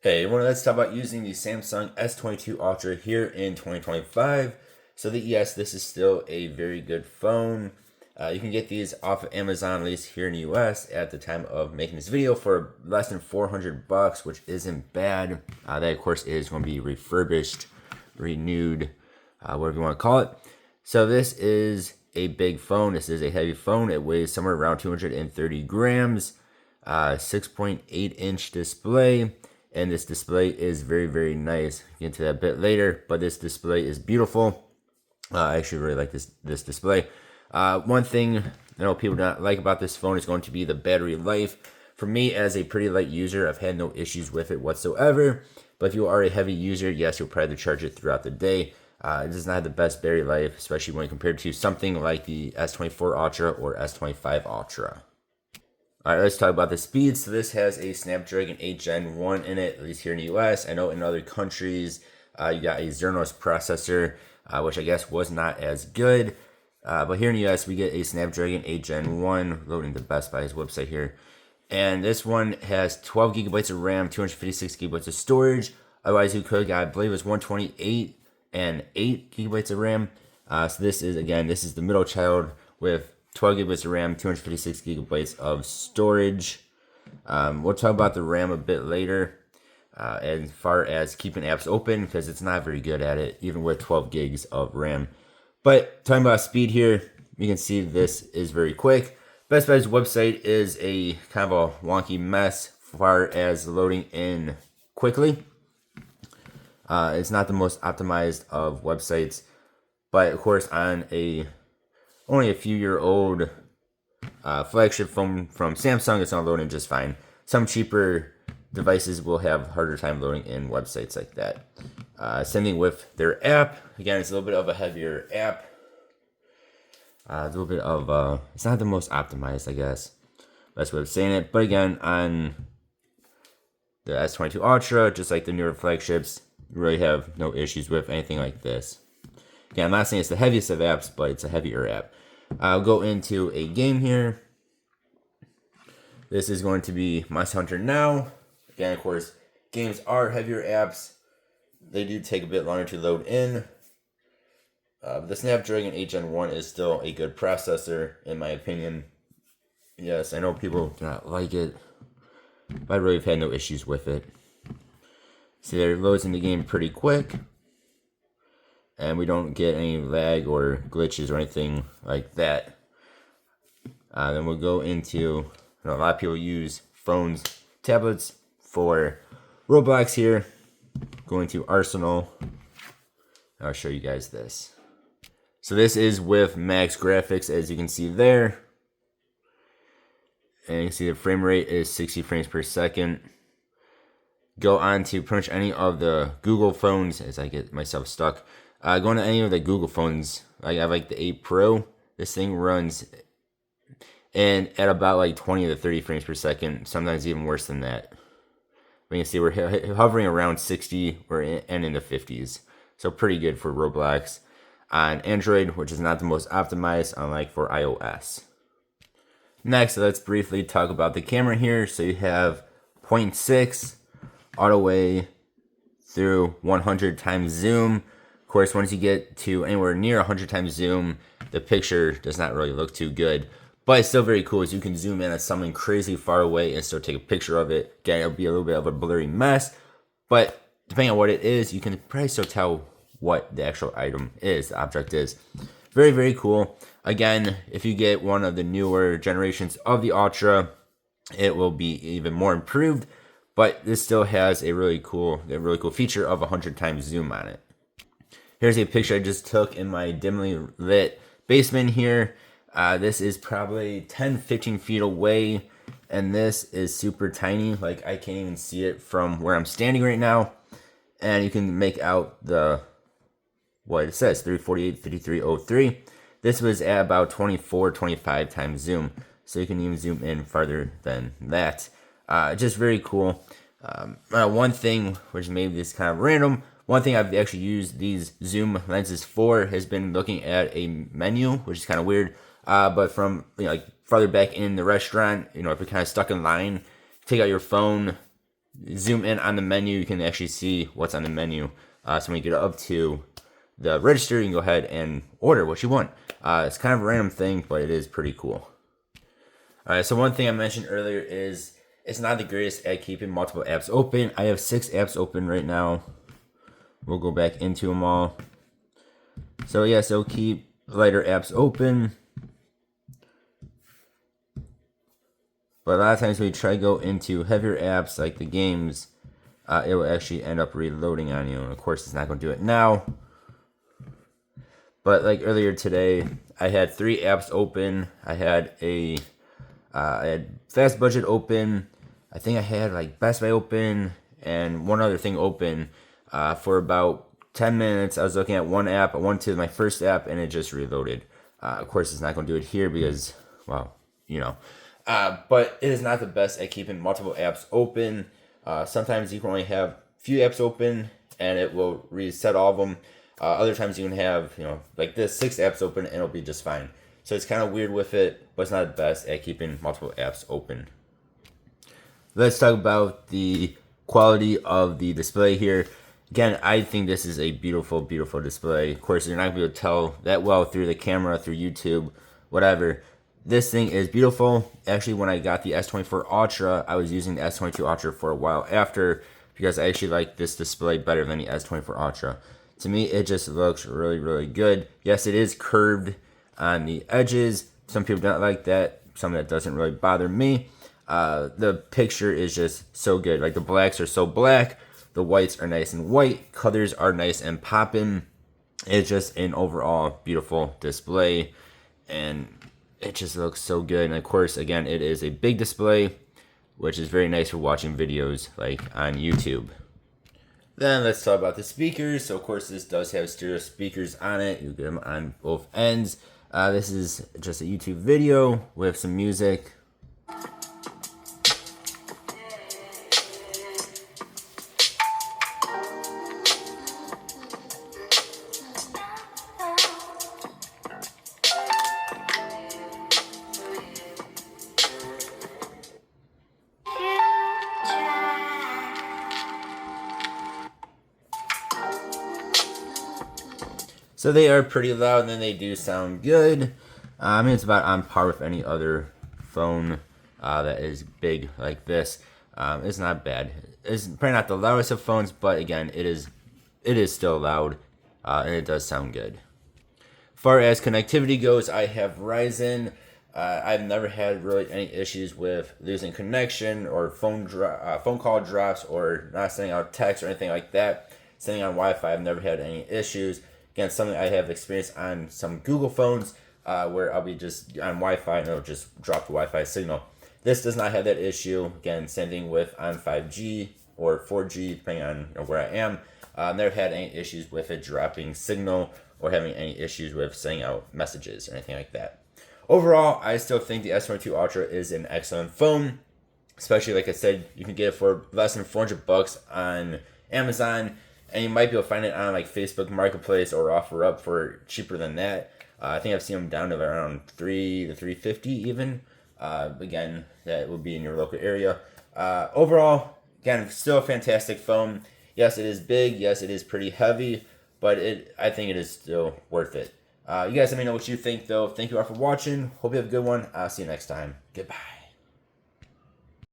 Hey everyone, let's talk about using the Samsung S22 Ultra here in 2025. So yes, this is still a very good phone. You can get these off of Amazon, at least here in the US, at the time of making this video for less than 400 bucks, which isn't bad. That of course is going to be refurbished, renewed, whatever you want to call it. So this is a big phone. This is a heavy phone. It weighs somewhere around 230 grams, 6.8-inch display. And this display is very, very nice. Get into that a bit later, but this display is beautiful. I actually really like this display. One thing I know people don't like about this phone is going to be the battery life. For me, as a pretty light user, I've had no issues with it whatsoever. But if you are a heavy user, yes, you'll probably charge it throughout the day. It does not have the best battery life, especially when compared to something like the S24 Ultra or S25 Ultra. Alright, let's talk about the speed. So this has a Snapdragon 8 Gen 1 in it, at least here in the US. I know in other countries, you got a Exynos processor, which I guess was not as good. But here in the US, we get a Snapdragon 8 Gen 1, loading the Best Buy's website here. And this one has 12 gigabytes of RAM, 256 gigabytes of storage. Otherwise, you could, I believe it was 128 and 8 gigabytes of RAM. So this is, again, this is the middle child with 12 gigabytes of RAM, 256 gigabytes of storage. We'll talk about the RAM a bit later as far as keeping apps open, because it's not very good at it, even with 12 gigs of RAM. But talking about speed here, you can see this is very quick. Best Buy's website is a kind of a wonky mess as far as loading in quickly. It's not the most optimized of websites, but of course on only a few-year-old flagship phone from Samsung, it's not loading just fine. Some cheaper devices will have harder time loading in websites like that. Same thing with their app. Again, it's a little bit of a heavier app. A little bit of, it's not the most optimized, I guess. Best way of saying it. But again, on the S22 Ultra, just like the newer flagships, you really have no issues with anything like this. Again, I'm not saying it's the heaviest of apps, but it's a heavier app. I'll go into a game here. This is going to be Monster Hunter Now. Again, of course, games are heavier apps. They do take a bit longer to load in. The Snapdragon 8 Gen 1 is still a good processor, in my opinion. Yes, I know people do not like it, but I really have had no issues with it. See, there it loads in the game pretty quick, and we don't get any lag or glitches or anything like that. Then we'll go into, a lot of people use phones, tablets for Roblox here. Going to Arsenal. I'll show you guys this. So this is with max graphics, as you can see there. And you can see the frame rate is 60 frames per second. Go on to pretty much any of the Google phones, as I get myself stuck. Going to any of the Google phones, like I have like the 8 Pro. This thing runs and at about like 20 to 30 frames per second, sometimes even worse than that. You can see we're hovering around 60 and in the 50s. So pretty good for Roblox on Android, which is not the most optimized, unlike for iOS. Next, let's briefly talk about the camera here. So you have 0.6 all the way through 100 times zoom. Of course, once you get to anywhere near 100 times zoom, the picture does not really look too good. But it's still very cool, as you can zoom in at something crazy far away and still take a picture of it. Again, it'll be a little bit of a blurry mess, but depending on what it is, you can probably still tell what the actual item is, the object is. Very, very cool. Again, if you get one of the newer generations of the Ultra, it will be even more improved, but this still has a really cool feature of 100 times zoom on it. Here's a picture I just took in my dimly lit basement here. This is probably 10-15 feet away, and this is super tiny. Like, I can't even see it from where I'm standing right now. And you can make out what it says, 348, 5303. This was at about 24, 25 times zoom. So you can even zoom in farther than that. Just very cool. One thing, which maybe is kind of random, one thing I've actually used these zoom lenses for has been looking at a menu, which is kind of weird. But from like farther back in the restaurant, if you're kind of stuck in line, take out your phone, zoom in on the menu, you can actually see what's on the menu. So when you get up to the register, you can go ahead and order what you want. It's kind of a random thing, but it is pretty cool. Alright, so one thing I mentioned earlier is it's not the greatest at keeping multiple apps open. I have 6 apps open right now. We'll go back into them all. So yeah, so keep lighter apps open. But a lot of times when you try to go into heavier apps like the games, it will actually end up reloading on you. And of course, it's not going to do it now. But like earlier today, I had 3 apps open. I had Fast Budget open. I think I had like Best Buy open and one other thing open for about 10 minutes. I was looking at one app. I went to my first app and it just reloaded. Of course, it's not going to do it here because, well, you know. But it is not the best at keeping multiple apps open. Sometimes you can only have a few apps open and it will reset all of them. Other times you can have, like this, 6 apps open and it'll be just fine. So it's kind of weird with it, but it's not the best at keeping multiple apps open. Let's talk about the quality of the display here. Again, I think this is a beautiful, beautiful display. Of course, you're not going to be able to tell that well through the camera, through YouTube, whatever. This thing is beautiful. Actually, when I got the S24 Ultra, I was using the S22 Ultra for a while after because I actually like this display better than the S24 Ultra. To me, it just looks really, really good. Yes, it is curved on the edges. Some people don't like that. Some that doesn't really bother me. The picture is just so good. Like the blacks are so black. The whites are nice and white. Colors are nice and popping. It's just an overall beautiful display. And it just looks so good. And of course, again, it is a big display, which is very nice for watching videos like on YouTube. Then let's talk about the speakers. So of course, this does have stereo speakers on it. You get them on both ends. This is just a YouTube video with some music. So they are pretty loud and then they do sound good. I mean, it's about on par with any other phone that is big like this. It's not bad. It's probably not the loudest of phones, but again, it is still loud and it does sound good. As far as connectivity goes, I have Verizon. I've never had really any issues with losing connection or phone call drops or not sending out text or anything like that. Sending on Wi-Fi, I've never had any issues. Again, something I have experienced on some Google phones where I'll be just on Wi-Fi and it'll just drop the Wi-Fi signal. This does not have that issue. Again, same thing with on 5G or 4G, depending on where I am. Never had any issues with it dropping signal or having any issues with sending out messages or anything like that. Overall, I still think the S22 Ultra is an excellent phone. Especially, like I said, you can get it for less than $400 on Amazon. And you might be able to find it on like Facebook Marketplace or OfferUp for cheaper than that. I think I've seen them down to around $3 to $350 even. Again, that will be in your local area. Overall, again, still a fantastic phone. Yes, it is big. Yes, it is pretty heavy. But I think it is still worth it. You guys let me know what you think, though. Thank you all for watching. Hope you have a good one. I'll see you next time. Goodbye.